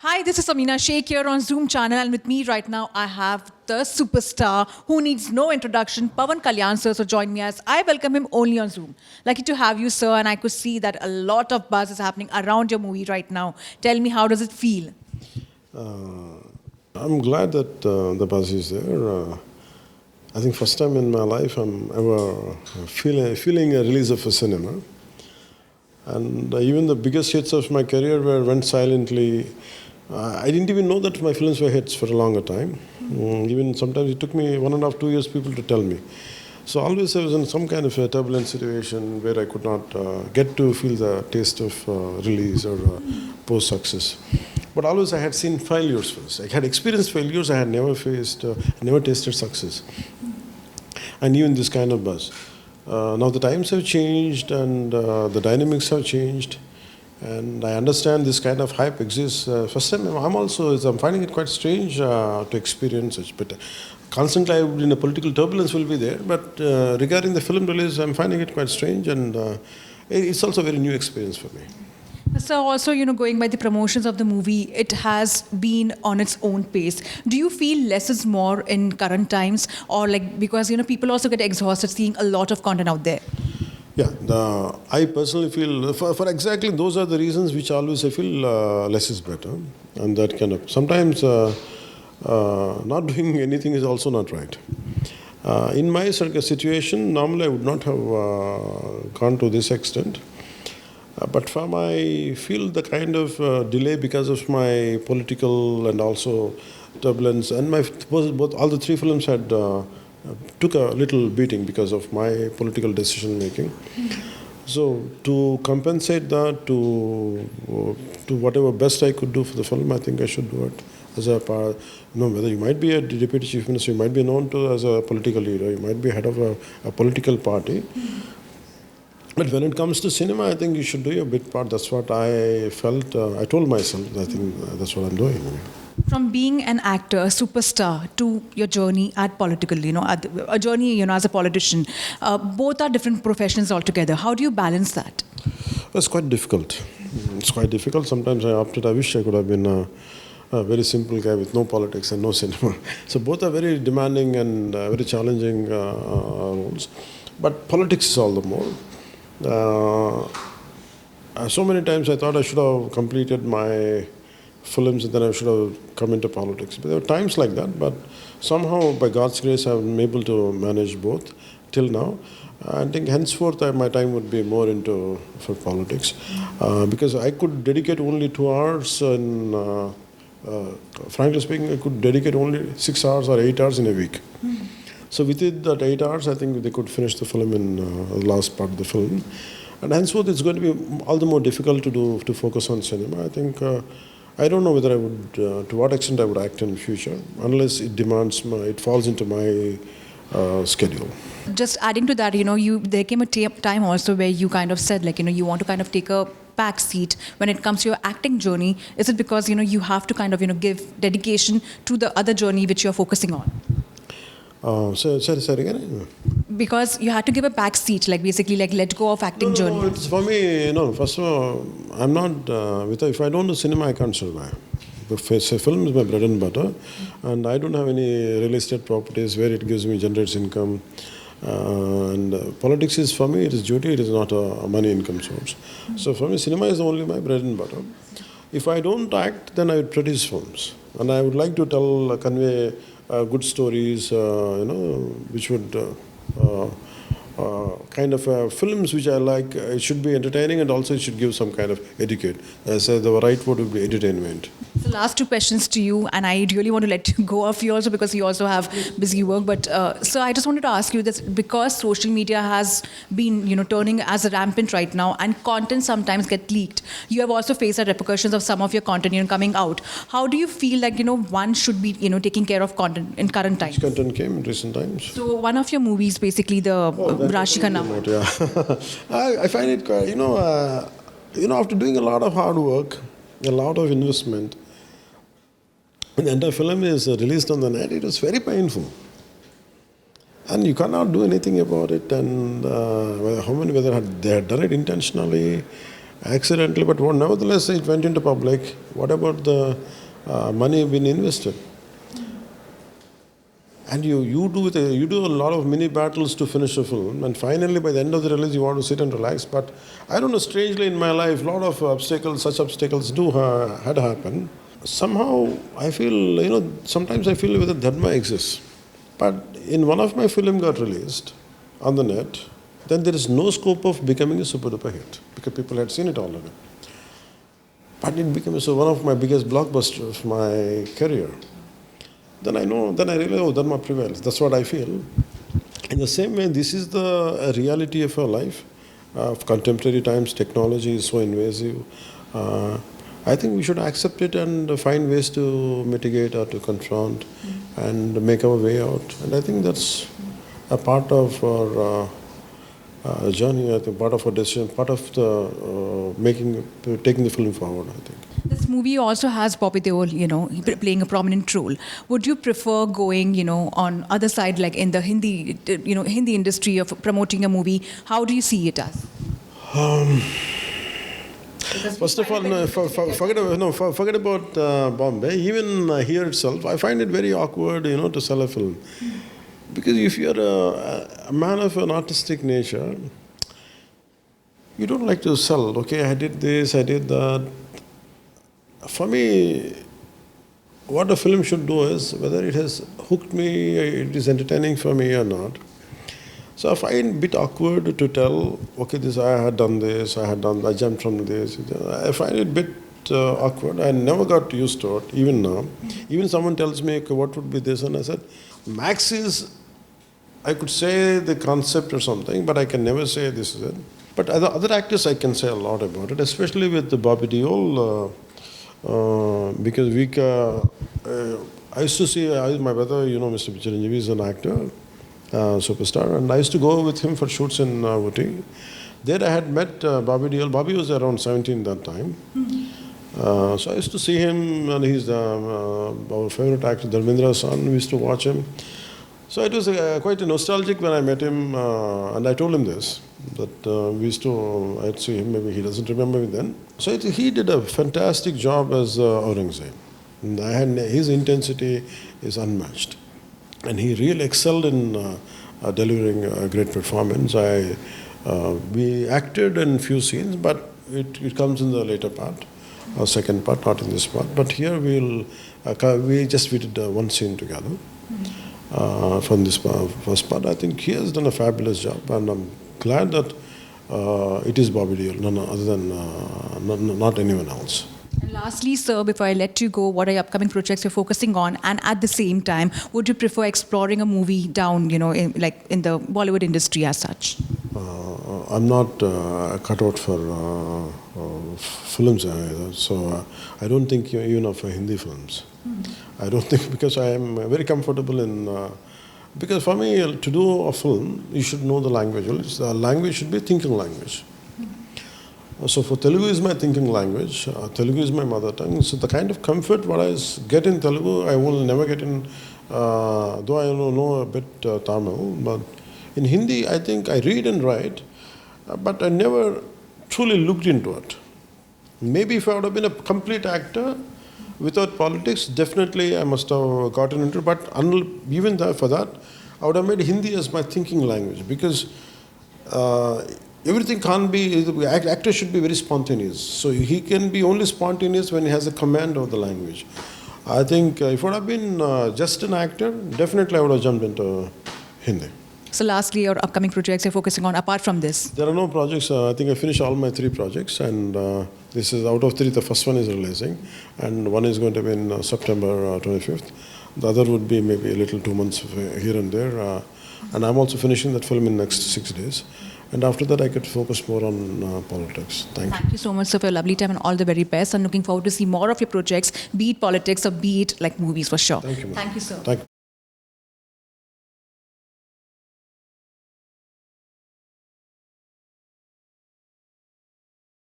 Hi, this is Amina Sheikh here on Zoom channel, and with me right now I have the superstar who needs no introduction, Pawan Kalyan sir. So join me as I welcome him only on Zoom. Lucky to have you, sir, and I could see that a lot of buzz is happening around your movie right now. Tell me, how does it feel? Uh, I'm glad that the buzz is there. I think first time in my life I'm ever feeling a release of a cinema. And even the biggest hits of my career went silently. I didn't even know that my films were hits for a longer time. Even sometimes it took me 1.5, 2 years people to tell me. So always I was in some kind of a turbulent situation where I could not get to feel the taste of release or post-success. But always I had seen failures first. I had experienced failures. I had never tasted success. And even this kind of buzz. Now the times have changed and the dynamics have changed. And I understand this kind of hype exists. First time I'm finding it quite strange to experience such. But constantly in a political turbulence will be there. But regarding the film release, I'm finding it quite strange, and it's also a very new experience for me. So also, going by the promotions of the movie, it has been on its own pace. Do you feel less is more in current times, or because people also get exhausted seeing a lot of content out there? Yeah, I personally feel for exactly those are the reasons which always I feel less is better, and that kind of sometimes not doing anything is also not right. In my situation, normally I would not have gone to this extent. But from I feel the kind of delay because of my political and also turbulence, and both all the three films had took a little beating because of my political decision making. So to compensate that, to whatever best I could do for the film, I think I should do it as a part. Whether you might be a deputy chief minister, you might be known to as a political leader, you might be head of a political party. But when it comes to cinema, I think you should do your bit part. That's what I felt. I told myself, I think that's what I'm doing. From being an actor, a superstar, to your journey at political, a journey, as a politician, both are different professions altogether. How do you balance that? It's quite difficult. It's quite difficult. Sometimes I wish I could have been a very simple guy with no politics and no cinema. So both are very demanding and very challenging roles. But politics is all the more. So many times I thought I should have completed my films and then I should have come into politics. But there were times like that, but somehow by God's grace I'm able to manage both till now. I think henceforth my time would be more for politics because I could dedicate only 2 hours and frankly speaking I could dedicate only 6 hours or 8 hours in a week. So within that 8 hours, I think they could finish the film in the last part of the film. And henceforth, it's going to be all the more difficult to focus on cinema. I think, I don't know whether I would, to what extent I would act in the future, unless it it falls into my schedule. Just adding to that, there came a time also where you kind of said, you want to kind of take a back seat when it comes to your acting journey. Is it because, you have to kind of, give dedication to the other journey which you're focusing on? Say again? Because you had to give a back seat, basically let go of acting journey. No, it's for me, first of all, I'm not, if I don't do cinema, I can't survive. The film is my bread and butter, and I don't have any real estate properties where it generates income. And politics is, for me, it is duty, it is not a money income source. So for me, cinema is only my bread and butter. If I don't act, then I would produce films. And I would like to convey good stories, which would kind of films which I like. It should be entertaining and also it should give some kind of educate. So the right word would be entertainment. So last 2 questions to you, and I really want to let you go off you also because you also have busy work. But so I just wanted to ask you this, because social media has been turning as a rampant right now, and content sometimes get leaked. You have also faced the repercussions of some of your content coming out. How do you feel like one should be taking care of content in current times? Which content came in recent times? So one of your movies, basically the Rashi Ka Naam. Yeah. I find it quite, after doing a lot of hard work, a lot of investment, when the entire film is released on the net, it was very painful. And you cannot do anything about it. And whether they had done it intentionally, accidentally, but nevertheless it went into public. What about the money being invested? And you do a lot of mini battles to finish a film, and finally by the end of the release you want to sit and relax. But I don't know, strangely in my life, a lot of such obstacles had happened. Somehow I feel, sometimes I feel whether dharma exists. But in one of my film got released on the net, then there is no scope of becoming a super duper hit because people had seen it already. But it became one of my biggest blockbusters of my career. Then I realize, dharma prevails. That's what I feel. In the same way, this is the reality of our life. Of contemporary times, technology is so invasive. I think we should accept it and find ways to mitigate or to confront and make our way out. And I think that's a part of our journey, I think part of our decision, part of the taking the film forward, I think. This movie also has Bobby Deol, playing a prominent role. Would you prefer going, on other side, like in the Hindi industry of promoting a movie? How do you see it as? First of all, forget about Bombay. Even here itself, I find it very awkward, to sell a film. Because if you're a man of an artistic nature, you don't like to sell. Okay, I did this, I did that. For me, what a film should do is whether it has hooked me, it is entertaining for me or not. So I find it a bit awkward to tell, okay, I had done this, I jumped from this. I find it a bit awkward. I never got used to it, even now. Even someone tells me, okay, what would be this? And I said, max is, I could say the concept or something, but I can never say this is it. But other actors, I can say a lot about it, especially with the Bobby Deol, because I used to see my brother, Mr. Chiranjeevi is an actor, superstar, and I used to go with him for shoots in Ooty. There I had met Bobby Deol. Bobby was around 17 that time. So I used to see him, and he's our favorite actor, Dharmendra's son. We used to watch him. So it was quite nostalgic when I met him, and I told him this, that I'd see him, maybe he doesn't remember me then. So he did a fantastic job as Aurangzeb. His intensity is unmatched. And he really excelled in delivering a great performance. We acted in few scenes, but it comes in the later part, second part, not in this part. But here we did one scene together. From this first part. I think he has done a fabulous job, and I'm glad that it is Bobby Deol, none other than not anyone else. And lastly, sir, before I let you go, what are your upcoming projects you're focusing on? And at the same time, would you prefer exploring a movie down, in the Bollywood industry as such? I'm not cut out for films either, so I don't think even of Hindi films. I don't think, because I am very comfortable in, because for me to do a film, you should know the language. The language should be thinking language. So for Telugu is my thinking language, Telugu is my mother tongue. So the kind of comfort what I get in Telugu, I will never get in, though I know a bit Tamil, but in Hindi I think I read and write, but I never truly looked into it. Maybe if I would have been a complete actor, without politics, definitely I must have gotten into it, but even for that, I would have made Hindi as my thinking language, because everything can't be, actor should be very spontaneous. So he can be only spontaneous when he has a command of the language. I think if I would have been just an actor, definitely I would have jumped into Hindi. So lastly, your upcoming projects you're focusing on apart from this? There are no projects. I think I finished all my 3 projects, and this is out of 3, the first one is releasing, and one is going to be in September 25th. The other would be maybe a little 2 months here and there. And I'm also finishing that film in the next 6 days. And after that, I could focus more on politics. Thank you so much, sir, for your lovely time, and all the very best. I'm looking forward to see more of your projects, be it politics or be it like movies, for sure. Thank you, ma'am. Thank you, sir. Thank you.